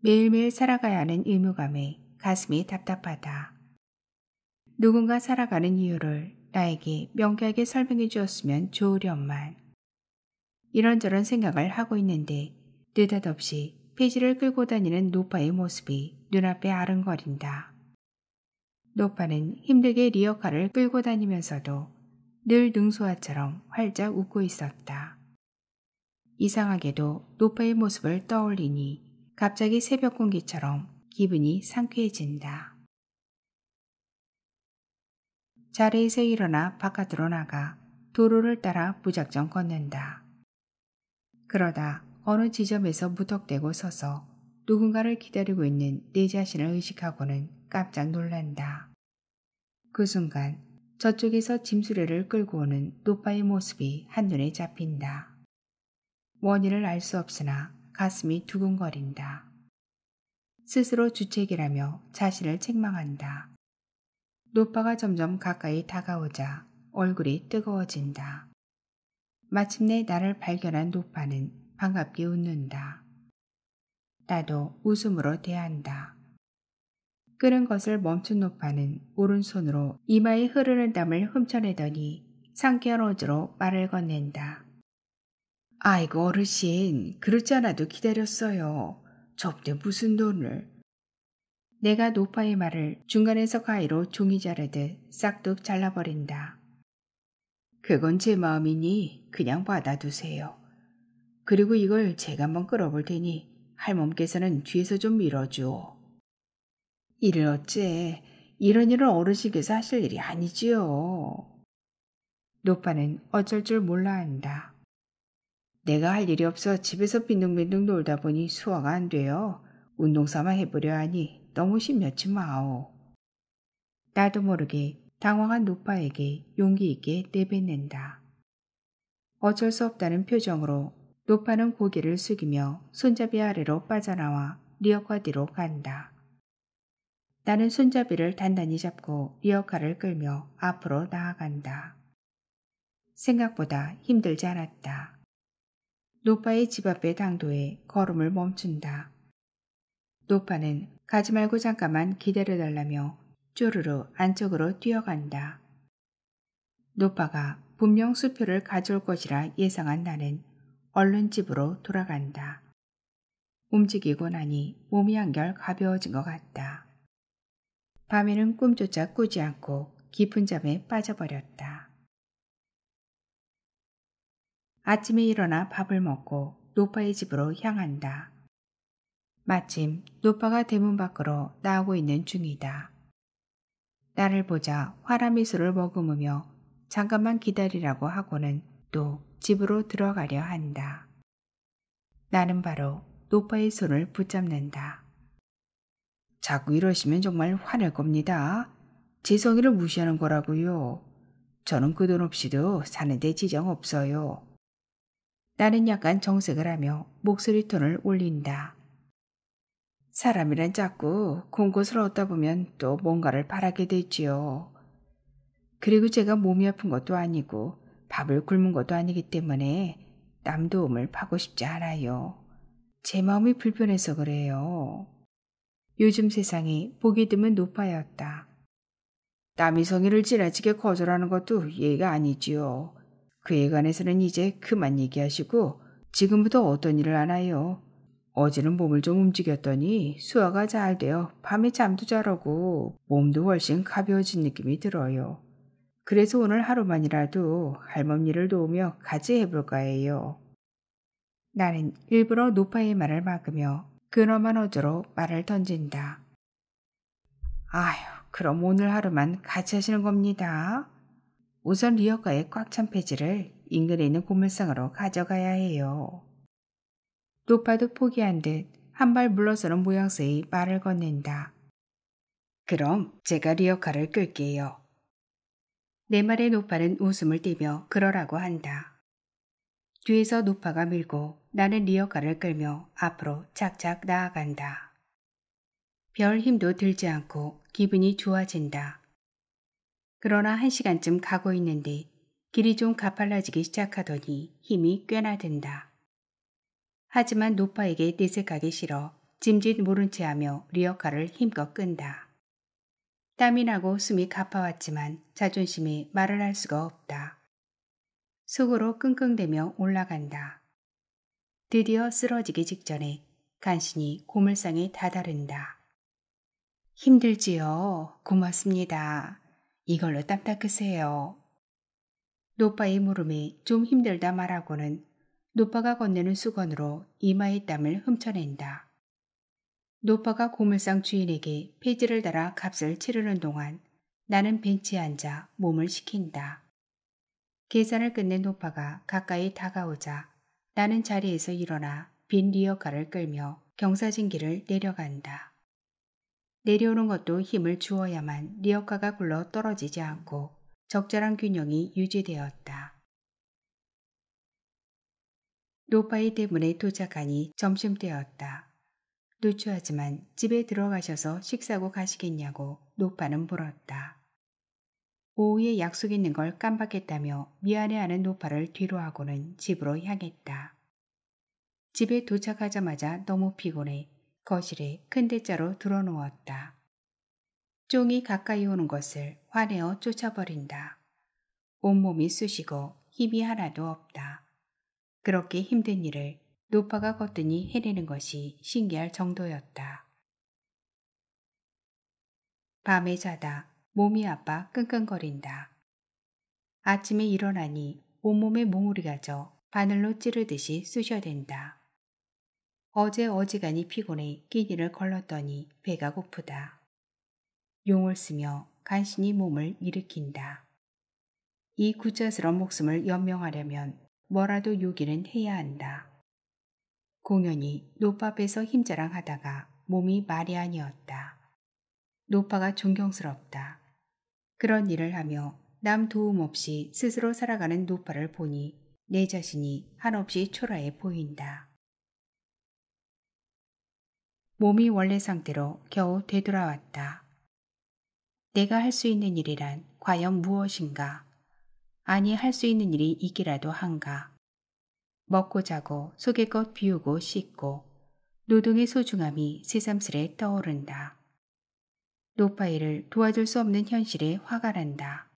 매일매일 살아가야 하는 의무감에 가슴이 답답하다. 누군가 살아가는 이유를 나에게 명쾌하게 설명해 주었으면 좋으련만. 이런저런 생각을 하고 있는데 느닷없이 폐지를 끌고 다니는 노파의 모습이 눈앞에 아른거린다. 노파는 힘들게 리어카를 끌고 다니면서도 늘 능소아처럼 활짝 웃고 있었다. 이상하게도 노파의 모습을 떠올리니 갑자기 새벽 공기처럼 기분이 상쾌해진다. 자리에서 일어나 바깥으로 나가 도로를 따라 무작정 걷는다. 그러다 어느 지점에서 무턱대고 서서 누군가를 기다리고 있는 내 자신을 의식하고는 깜짝 놀란다. 그 순간 저쪽에서 짐수레를 끌고 오는 노파의 모습이 한눈에 잡힌다. 원인을 알 수 없으나 가슴이 두근거린다. 스스로 주책이라며 자신을 책망한다. 노파가 점점 가까이 다가오자 얼굴이 뜨거워진다. 마침내 나를 발견한 노파는 반갑게 웃는다. 나도 웃음으로 대한다. 끄는 것을 멈춘 노파는 오른손으로 이마에 흐르는 땀을 훔쳐내더니 상쾌한 어조로 말을 건넨다. 아이고 어르신, 그렇지 않아도 기다렸어요. 접대 무슨 돈을. 내가 노파의 말을 중간에서 가위로 종이 자르듯 싹둑 잘라버린다. 그건 제 마음이니 그냥 받아두세요. 그리고 이걸 제가 한번 끌어볼 테니 할멈께서는 뒤에서 좀 밀어주오. 이를 어째, 이런 일을 어르신께서 하실 일이 아니지요. 노파는 어쩔 줄 몰라 한다. 내가 할 일이 없어 집에서 빈둥빈둥 놀다 보니 소화가 안 돼요. 운동 삼아 해보려 하니 너무 심려치 마오. 나도 모르게 당황한 노파에게 용기 있게 내뱉는다. 어쩔 수 없다는 표정으로 노파는 고개를 숙이며 손잡이 아래로 빠져나와 리어카 뒤로 간다. 나는 손잡이를 단단히 잡고 리어카를 끌며 앞으로 나아간다. 생각보다 힘들지 않았다. 노파의 집 앞의 당도에 걸음을 멈춘다. 노파는 가지 말고 잠깐만 기다려달라며 쪼르르 안쪽으로 뛰어간다. 노파가 분명 수표를 가져올 것이라 예상한 나는 얼른 집으로 돌아간다. 움직이고 나니 몸이 한결 가벼워진 것 같다. 밤에는 꿈조차 꾸지 않고 깊은 잠에 빠져버렸다. 아침에 일어나 밥을 먹고 노파의 집으로 향한다. 마침 노파가 대문 밖으로 나오고 있는 중이다. 나를 보자 화난 미소를 머금으며 잠깐만 기다리라고 하고는 또 집으로 들어가려 한다. 나는 바로 노파의 손을 붙잡는다. 자꾸 이러시면 정말 화낼 겁니다. 제 성의를 무시하는 거라고요. 저는 그 돈 없이도 사는데 지장 없어요. 나는 약간 정색을 하며 목소리 톤을 올린다. 사람이란 자꾸 공것을 얻다 보면 또 뭔가를 바라게 되지요. 그리고 제가 몸이 아픈 것도 아니고 밥을 굶은 것도 아니기 때문에 남 도움을 받고 싶지 않아요. 제 마음이 불편해서 그래요. 요즘 세상이 보기 드문 노파였다. 남의 성의를 지나치게 거절하는 것도 예의가 아니지요. 그에 관해서는 이제 그만 얘기하시고 지금부터 어떤 일을 하나요? 어제는 몸을 좀 움직였더니 소화가 잘 되어 밤에 잠도 잘 오고 몸도 훨씬 가벼워진 느낌이 들어요. 그래서 오늘 하루만이라도 할머니를 도우며 같이 해볼까 해요. 나는 일부러 노파의 말을 막으며 근엄한 어조로 말을 던진다. 아휴, 그럼 오늘 하루만 같이 하시는 겁니다. 우선 리어카의 꽉 찬 폐지를 인근에 있는 고물상으로 가져가야 해요. 노파도 포기한 듯 한 발 물러서는 모양새의 말을 건넨다. 그럼 제가 리어카를 끌게요. 내 말에 노파는 웃음을 띠며 그러라고 한다. 뒤에서 노파가 밀고 나는 리어카를 끌며 앞으로 착착 나아간다. 별 힘도 들지 않고 기분이 좋아진다. 그러나 1시간쯤 가고 있는데 길이 좀 가팔라지기 시작하더니 힘이 꽤나 든다. 하지만 노파에게 내색하기 싫어 짐짓 모른 채 하며 리어카를 힘껏 끈다. 땀이 나고 숨이 가파왔지만 자존심에 말을 할 수가 없다. 속으로 끙끙대며 올라간다. 드디어 쓰러지기 직전에 간신히 고물상에 다다른다. 힘들지요? 고맙습니다. 이걸로 땀 닦으세요. 노빠의 물음에 좀 힘들다 말하고는 노빠가 건네는 수건으로 이마의 땀을 훔쳐낸다. 노빠가 고물상 주인에게 폐지를 달아 값을 치르는 동안 나는 벤치에 앉아 몸을 식힌다. 계산을 끝낸 노빠가 가까이 다가오자 나는 자리에서 일어나 빈 리어카를 끌며 경사진길을 내려간다. 내려오는 것도 힘을 주어야만 리어카가 굴러 떨어지지 않고 적절한 균형이 유지되었다. 노빠의 대문에 도착하니 점심때였다. 누추하지만 집에 들어가셔서 식사하고 가시겠냐고 노빠는 물었다. 오후에 약속 있는 걸 깜빡했다며 미안해하는 노빠를 뒤로하고는 집으로 향했다. 집에 도착하자마자 너무 피곤해 거실에 큰 대자로 드러누웠다. 쫑이 가까이 오는 것을 화내어 쫓아버린다. 온몸이 쑤시고 힘이 하나도 없다. 그렇게 힘든 일을 노빠가 거뜬히 해내는 것이 신기할 정도였다. 밤에 자다 몸이 아파 끙끙거린다. 아침에 일어나니 온몸에 몽우리가 져 바늘로 찌르듯이 쑤셔댄다. 어제 어지간히 피곤해 끼니를 걸렀더니 배가 고프다. 용을 쓰며 간신히 몸을 일으킨다. 이 구차스러운 목숨을 연명하려면 뭐라도 요기는 해야 한다. 공연히 노빠 앞에서 힘자랑하다가 몸이 말이 아니었다. 노빠가 존경스럽다. 그런 일을 하며 남 도움 없이 스스로 살아가는 노빠를 보니 내 자신이 한없이 초라해 보인다. 몸이 원래 상태로 겨우 되돌아왔다. 내가 할 수 있는 일이란 과연 무엇인가? 아니 할 수 있는 일이 있기라도 한가? 먹고 자고 속의껏 비우고 씻고 노동의 소중함이 새삼스레 떠오른다. 노파이를 도와줄 수 없는 현실에 화가 난다.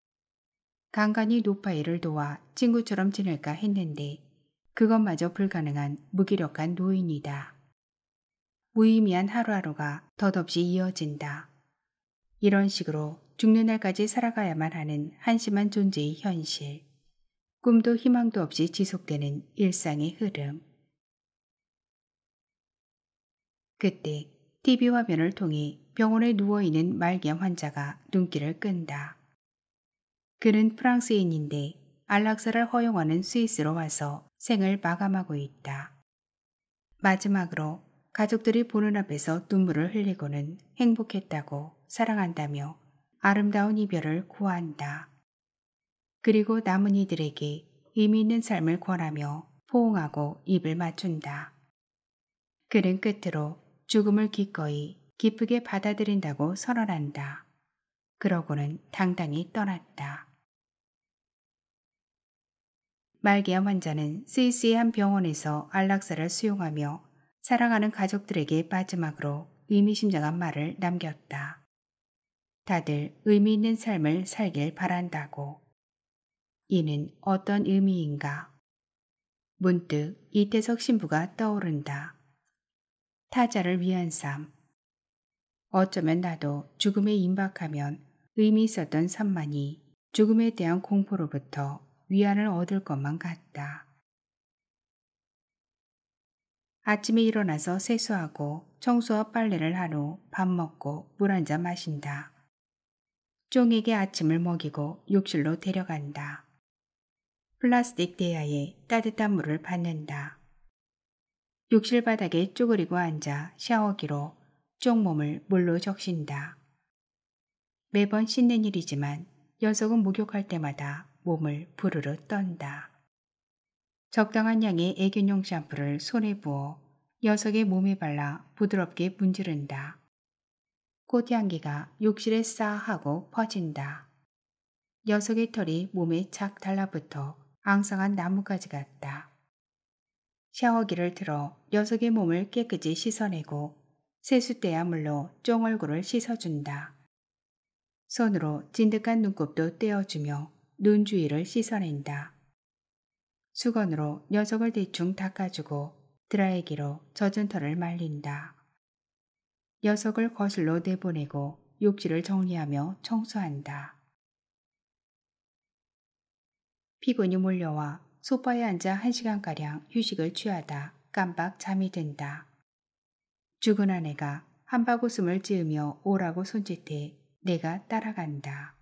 간간히 노파이를 도와 친구처럼 지낼까 했는데 그것마저 불가능한 무기력한 노인이다. 무의미한 하루하루가 덧없이 이어진다. 이런 식으로 죽는 날까지 살아가야만 하는 한심한 존재의 현실. 꿈도 희망도 없이 지속되는 일상의 흐름. 그때 TV 화면을 통해 병원에 누워있는 말기암 환자가 눈길을 끈다. 그는 프랑스인인데 안락사를 허용하는 스위스로 와서 생을 마감하고 있다. 마지막으로 가족들이 보는 앞에서 눈물을 흘리고는 행복했다고 사랑한다며 아름다운 이별을 구한다. 그리고 남은 이들에게 의미 있는 삶을 권하며 포옹하고 입을 맞춘다. 그는 끝으로 죽음을 기꺼이 기쁘게 받아들인다고 선언한다. 그러고는 당당히 떠났다. 말기암 환자는 스위스의 한 병원에서 안락사를 수용하며 사랑하는 가족들에게 마지막으로 의미심장한 말을 남겼다. 다들 의미 있는 삶을 살길 바란다고. 이는 어떤 의미인가? 문득 이태석 신부가 떠오른다. 타자를 위한 삶. 어쩌면 나도 죽음에 임박하면 의미 있었던 삶만이 죽음에 대한 공포로부터 위안을 얻을 것만 같다. 아침에 일어나서 세수하고 청소와 빨래를 한 후 밥 먹고 물 한 잔 마신다. 쫑에게 아침을 먹이고 욕실로 데려간다. 플라스틱 대야에 따뜻한 물을 붓는다. 욕실 바닥에 쪼그리고 앉아 샤워기로 쫑 몸을 물로 적신다. 매번 씻는 일이지만 녀석은 목욕할 때마다 몸을 부르르 떤다. 적당한 양의 애견용 샴푸를 손에 부어 녀석의 몸에 발라 부드럽게 문지른다. 꽃향기가 욕실에 싸하고 퍼진다. 녀석의 털이 몸에 착 달라붙어 앙상한 나뭇가지 같다. 샤워기를 틀어 녀석의 몸을 깨끗이 씻어내고 세숫대야 물로 쫑 얼굴을 씻어준다. 손으로 진득한 눈곱도 떼어주며 눈 주위를 씻어낸다. 수건으로 녀석을 대충 닦아주고 드라이기로 젖은 털을 말린다. 녀석을 거실로 내보내고 욕실을 정리하며 청소한다. 피곤이 몰려와 소파에 앉아 1시간가량 휴식을 취하다 깜빡 잠이 든다. 죽은 아내가 한바구음을 찌으며 오라고 손짓해 내가 따라간다.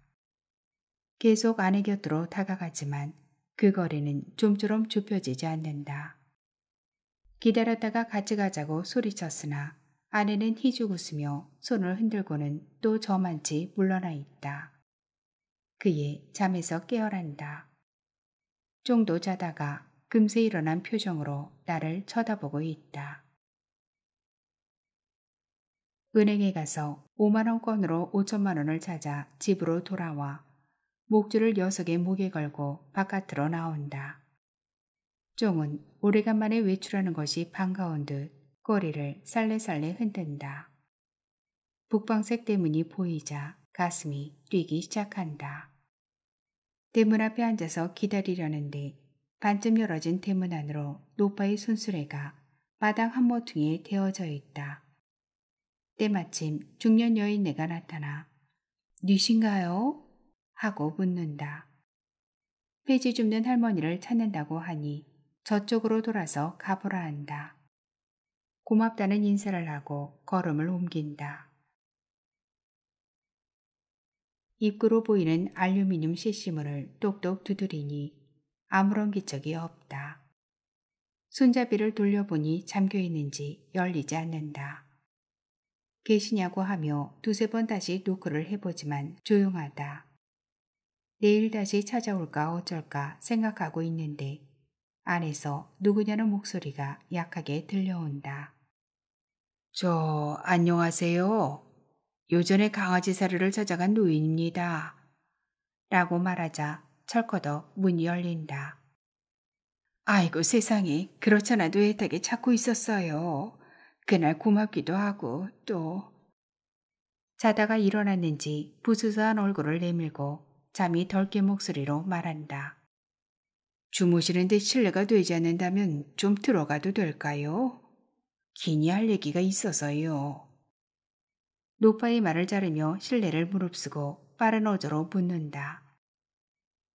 계속 아내 곁으로 다가가지만 그 거리는 좀처럼 좁혀지지 않는다. 기다렸다가 같이 가자고 소리쳤으나 아내는 희죽 웃으며 손을 흔들고는 또 저만치 물러나 있다. 그의 잠에서 깨어난다. 쫑도 자다가 금세 일어난 표정으로 나를 쳐다보고 있다. 은행에 가서 5만원권으로 5천만원을 찾아 집으로 돌아와 목줄을 녀석의 목에 걸고 바깥으로 나온다. 쫑은 오래간만에 외출하는 것이 반가운 듯 꼬리를 살래살래 흔든다. 북방색 대문이 보이자 가슴이 뛰기 시작한다. 대문 앞에 앉아서 기다리려는데 반쯤 열어진 대문 안으로 노파의 손수레가 마당 한 모퉁이에 데워져 있다. 때마침 중년 여인네가 나타나 "니신가요?" 하고 묻는다. 폐지 줍는 할머니를 찾는다고 하니 저쪽으로 돌아서 가보라 한다. 고맙다는 인사를 하고 걸음을 옮긴다. 입구로 보이는 알루미늄 CC문을 똑똑 두드리니 아무런 기척이 없다. 손잡이를 돌려보니 잠겨있는지 열리지 않는다. 계시냐고 하며 두세 번 다시 노크를 해보지만 조용하다. 내일 다시 찾아올까 어쩔까 생각하고 있는데 안에서 누구냐는 목소리가 약하게 들려온다. 안녕하세요. 요전에 강아지 사료를 찾아간 노인입니다. 라고 말하자 철커덕 문이 열린다. 아이고 세상에, 그렇잖아도 애타게 찾고 있었어요. 그날 고맙기도 하고 또. 자다가 일어났는지 부스스한 얼굴을 내밀고 잠이 덜 깬 목소리로 말한다. 주무시는데 실례가 되지 않는다면 좀 들어가도 될까요? 긴히 할 얘기가 있어서요. 노파의 말을 자르며 실례를 무릅쓰고 빠른 어조로 묻는다.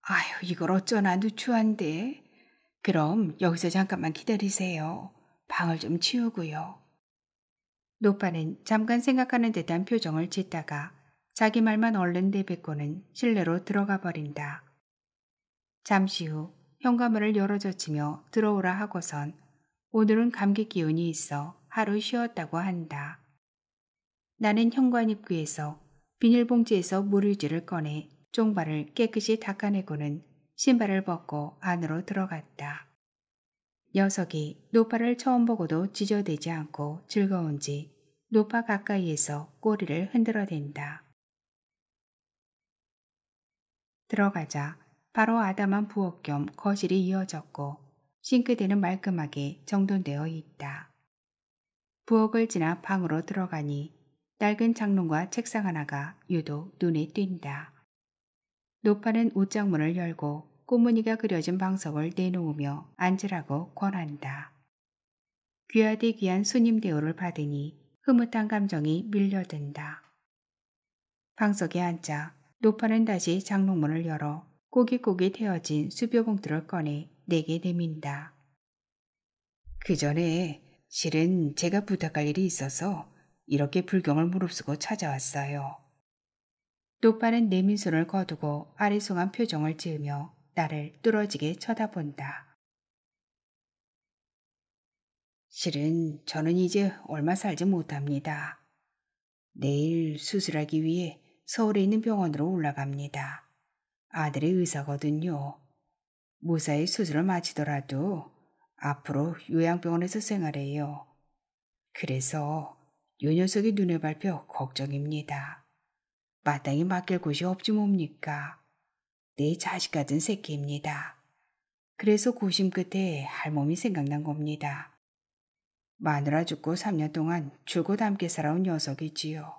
아유, 이걸 어쩌나 누추한데. 그럼 여기서 잠깐만 기다리세요. 방을 좀 치우고요. 노파는 잠깐 생각하는 듯한 표정을 짓다가 자기 말만 얼른 내뱉고는 실내로 들어가 버린다. 잠시 후 현관문을 열어젖히며 들어오라 하고선 오늘은 감기 기운이 있어 하루 쉬었다고 한다. 나는 현관 입구에서 비닐봉지에서 물유지를 꺼내 쫑발을 깨끗이 닦아내고는 신발을 벗고 안으로 들어갔다. 녀석이 노파를 처음 보고도 지저대지 않고 즐거운지 노파 가까이에서 꼬리를 흔들어댄다. 들어가자 바로 아담한 부엌 겸 거실이 이어졌고 싱크대는 말끔하게 정돈되어 있다. 부엌을 지나 방으로 들어가니 낡은 장롱과 책상 하나가 유독 눈에 띈다. 노파는 옷장문을 열고 꽃무늬가 그려진 방석을 내놓으며 앉으라고 권한다. 귀하디 귀한 손님 대우를 받으니 흐뭇한 감정이 밀려든다. 방석에 앉자 노파는 다시 장롱문을 열어 꼬깃꼬깃 헤어진 수표 봉투를 꺼내 내게 내민다. 그 전에 실은 제가 부탁할 일이 있어서 이렇게 불경을 무릅쓰고 찾아왔어요. 노파는 내민 손을 거두고 아리송한 표정을 지으며 나를 뚫어지게 쳐다본다. 실은 저는 이제 얼마 살지 못합니다. 내일 수술하기 위해 서울에 있는 병원으로 올라갑니다. 아들의 의사거든요. 무사히 수술을 마치더라도 앞으로 요양병원에서 생활해요. 그래서 요 녀석이 눈에 밟혀 걱정입니다. 마땅히 맡길 곳이 없지 뭡니까? 내 자식 같은 새끼입니다. 그래서 고심 끝에 할멈이 생각난 겁니다. 마누라 죽고 3년 동안 줄곧 함께 살아온 녀석이지요.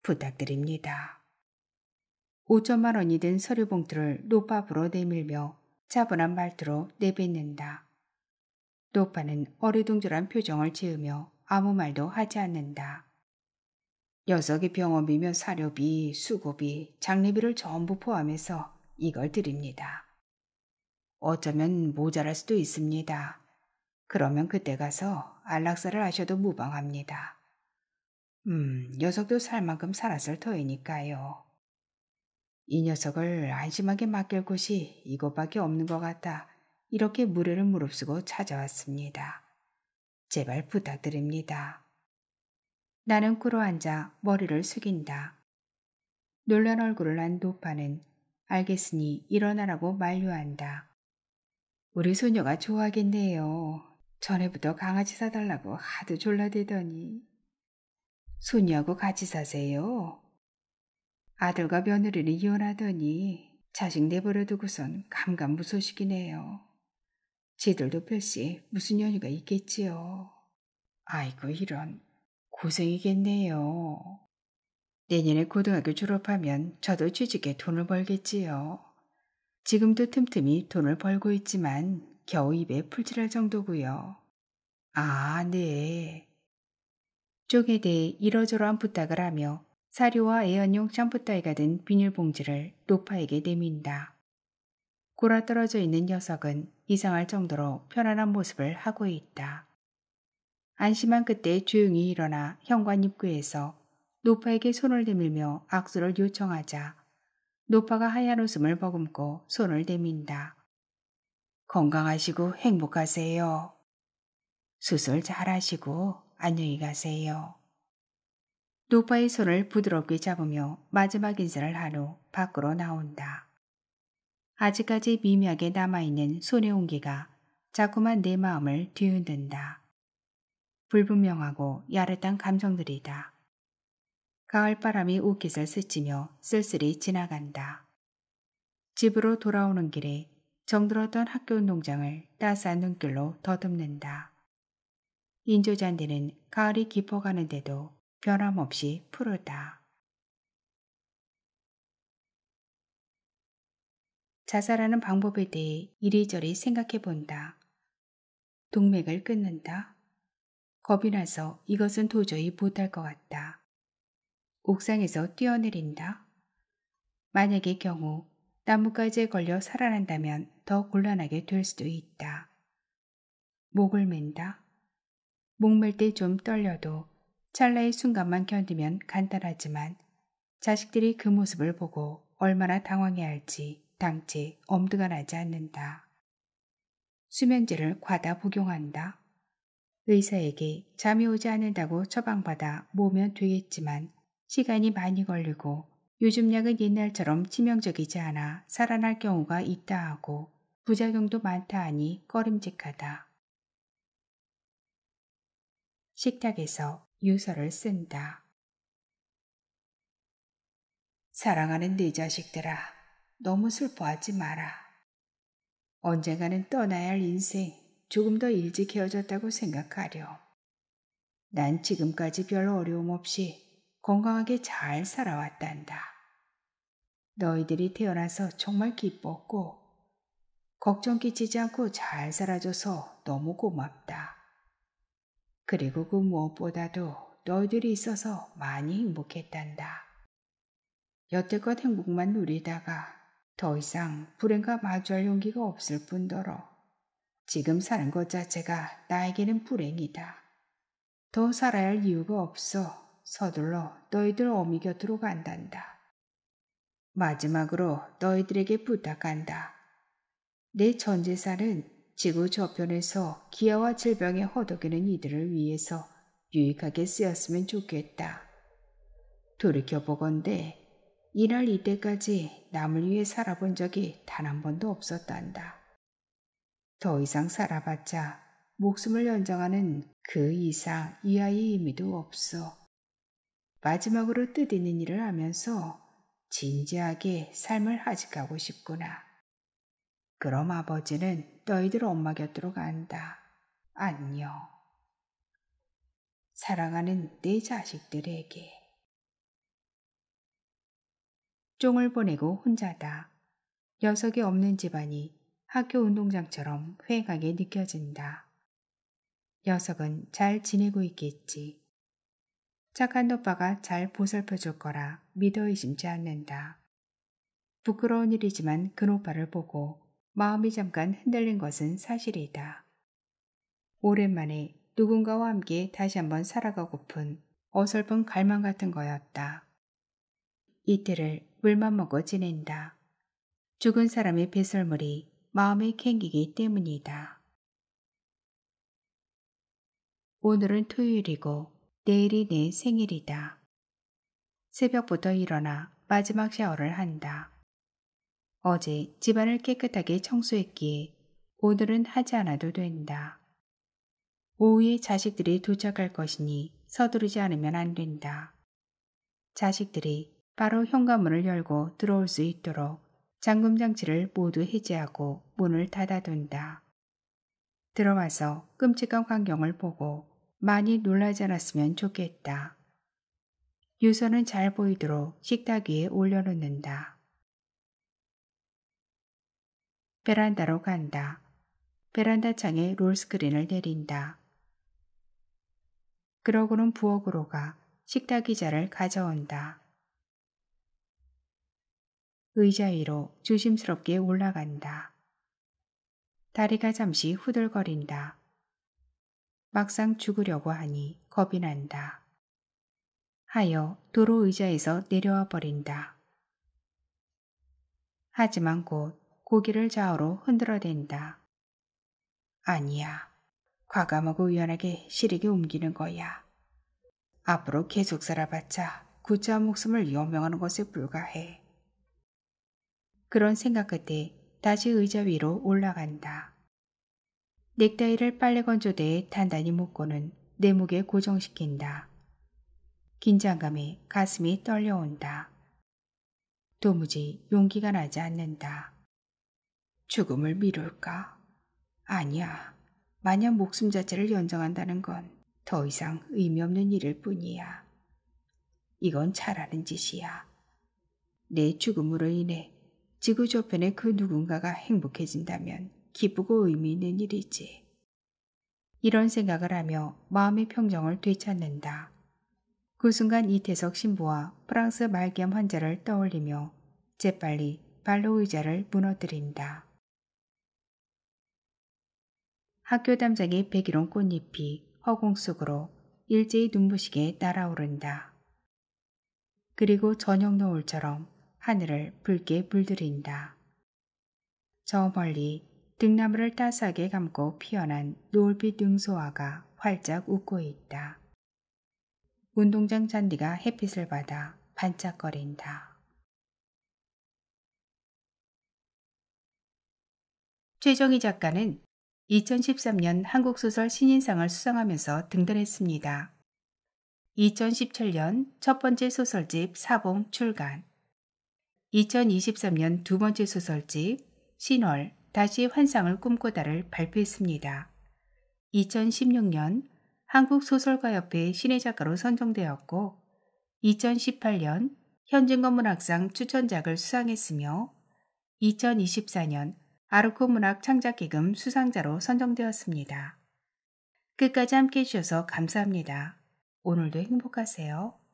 부탁드립니다. 5천만 원이 든 서류 봉투를 노파 앞으로 내밀며 차분한 말투로 내뱉는다. 노파는 어리둥절한 표정을 지으며 아무 말도 하지 않는다. 녀석이 병원비며 사료비, 수고비, 장례비를 전부 포함해서 이걸 드립니다. 어쩌면 모자랄 수도 있습니다. 그러면 그때 가서 안락사를 하셔도 무방합니다. 녀석도 살 만큼 살았을 터이니까요. 이 녀석을 안심하게 맡길 곳이 이곳밖에 없는 것 같아 이렇게 무례를 무릅쓰고 찾아왔습니다. 제발 부탁드립니다. 나는 꿇어앉아 머리를 숙인다. 놀란 얼굴을 한 노파는 알겠으니 일어나라고 만류한다. 우리 소녀가 좋아하겠네요. 전에부터 강아지 사달라고 하도 졸라대더니. 소녀하고 같이 사세요. 아들과 며느리는 이혼하더니 자식 내버려두고선 감감무소식이네요. 지들도 별시 무슨 연유가 있겠지요. 아이고 이런 고생이겠네요. 내년에 고등학교 졸업하면 저도 취직해 돈을 벌겠지요. 지금도 틈틈이 돈을 벌고 있지만 겨우 입에 풀칠할 정도고요. 아, 네. 쪽에 대해 이러저러한 부탁을 하며 사료와 애완용 샴푸 따위가 든 비닐봉지를 노파에게 내민다. 골아떨어져 있는 녀석은 이상할 정도로 편안한 모습을 하고 있다. 안심한 그때 조용히 일어나 현관 입구에서 노파에게 손을 내밀며 악수를 요청하자 노파가 하얀 웃음을 머금고 손을 내민다. 건강하시고 행복하세요. 수술 잘하시고 안녕히 가세요. 노파의 손을 부드럽게 잡으며 마지막 인사를 한 후 밖으로 나온다. 아직까지 미미하게 남아있는 손의 온기가 자꾸만 내 마음을 뒤흔든다. 불분명하고 야릇한 감정들이다. 가을바람이 옷깃을 스치며 쓸쓸히 지나간다. 집으로 돌아오는 길에 정들었던 학교 운동장을 따스한 눈길로 더듬는다. 인조잔디는 가을이 깊어가는데도 변함없이 푸르다. 자살하는 방법에 대해 이리저리 생각해 본다. 동맥을 끊는다. 겁이 나서 이것은 도저히 못할 것 같다. 옥상에서 뛰어내린다. 만약의 경우 나뭇가지에 걸려 살아난다면 더 곤란하게 될 수도 있다. 목을 맨다. 목 맬 때 좀 떨려도 찰나의 순간만 견디면 간단하지만 자식들이 그 모습을 보고 얼마나 당황해할지 당최 엄두가 나지 않는다. 수면제를 과다 복용한다. 의사에게 잠이 오지 않는다고 처방받아 모으면 되겠지만 시간이 많이 걸리고 요즘 약은 옛날처럼 치명적이지 않아 살아날 경우가 있다 하고 부작용도 많다 하니 꺼림직하다. 식탁에서 유서를 쓴다. 사랑하는 네 자식들아, 너무 슬퍼하지 마라. 언젠가는 떠나야 할 인생 조금 더 일찍 헤어졌다고 생각하렴. 난 지금까지 별 어려움 없이 건강하게 잘 살아왔단다. 너희들이 태어나서 정말 기뻤고 걱정 끼치지 않고 잘 살아줘서 너무 고맙다. 그리고 그 무엇보다도 너희들이 있어서 많이 행복했단다. 여태껏 행복만 누리다가 더 이상 불행과 마주할 용기가 없을 뿐더러 지금 사는 것 자체가 나에게는 불행이다. 더 살아야 할 이유가 없어 서둘러 너희들 어미 곁으로 간단다. 마지막으로 너희들에게 부탁한다. 내 전 재산은 지구 저편에서 기아와 질병에 허덕이는 이들을 위해서 유익하게 쓰였으면 좋겠다. 돌이켜보건대 이날 이때까지 남을 위해 살아본 적이 단 한 번도 없었단다. 더 이상 살아봤자 목숨을 연장하는 그 이상 이 아이의 의미도 없어. 마지막으로 뜻있는 일을 하면서 진지하게 삶을 하직하고 싶구나. 그럼 아버지는 너희들 엄마 곁으로 간다. 안녕. 사랑하는 내 자식들에게. 쫑을 보내고 혼자다. 녀석이 없는 집안이 학교 운동장처럼 휑하게 느껴진다. 녀석은 잘 지내고 있겠지. 착한 오빠가 잘 보살펴 줄 거라 믿어 의심치 않는다. 부끄러운 일이지만 그 오빠를 보고 마음이 잠깐 흔들린 것은 사실이다. 오랜만에 누군가와 함께 다시 한번 살아가고픈 어설픈 갈망 같은 거였다. 이틀을 물만 먹고 지낸다. 죽은 사람의 배설물이 마음에 캥기기 때문이다. 오늘은 토요일이고 내일이 내 생일이다. 새벽부터 일어나 마지막 샤워를 한다. 어제 집안을 깨끗하게 청소했기에 오늘은 하지 않아도 된다. 오후에 자식들이 도착할 것이니 서두르지 않으면 안 된다. 자식들이 바로 현관문을 열고 들어올 수 있도록 잠금장치를 모두 해제하고 문을 닫아둔다. 들어와서 끔찍한 광경을 보고 많이 놀라지 않았으면 좋겠다. 유서는 잘 보이도록 식탁 위에 올려놓는다. 베란다로 간다. 베란다 창에 롤스크린을 내린다. 그러고는 부엌으로 가 식탁 의자를 가져온다. 의자 위로 조심스럽게 올라간다. 다리가 잠시 후들거린다. 막상 죽으려고 하니 겁이 난다. 하여 도로 의자에서 내려와 버린다. 하지만 곧 고개를 좌우로 흔들어댄다. 아니야. 과감하고 유연하게 시리게 옮기는 거야. 앞으로 계속 살아봤자 구차한 목숨을 연명하는 것에 불과해. 그런 생각 끝에 다시 의자 위로 올라간다. 넥타이를 빨래 건조대에 단단히 묶고는 내 목에 고정시킨다. 긴장감에 가슴이 떨려온다. 도무지 용기가 나지 않는다. 죽음을 미룰까? 아니야. 만약 목숨 자체를 연장한다는 건 더 이상 의미 없는 일일 뿐이야. 이건 잘하는 짓이야. 내 죽음으로 인해 지구 저편의 그 누군가가 행복해진다면 기쁘고 의미 있는 일이지. 이런 생각을 하며 마음의 평정을 되찾는다. 그 순간 이태석 신부와 프랑스 말기암 환자를 떠올리며 재빨리 발로 의자를 무너뜨린다. 학교 담장의 백일홍 꽃잎이 허공 속으로 일제히 눈부시게 날아오른다. 그리고 저녁 노을처럼 하늘을 붉게 물들인다. 저 멀리 등나무를 따스하게 감고 피어난 노을빛 능소화가 활짝 웃고 있다. 운동장 잔디가 햇빛을 받아 반짝거린다. 최정희 작가는 2013년 한국소설 신인상을 수상하면서 등단했습니다. 2017년 첫 번째 소설집 사봉 출간, 2023년 두 번째 소설집 신월 다시 환상을 꿈꾸다를 발표했습니다. 2016년 한국소설가협회 신예작가로 선정되었고 2018년 현진건문학상 추천작을 수상했으며 2024년 아르코 문학 창작기금 수상자로 선정되었습니다. 끝까지 함께 해주셔서 감사합니다. 오늘도 행복하세요.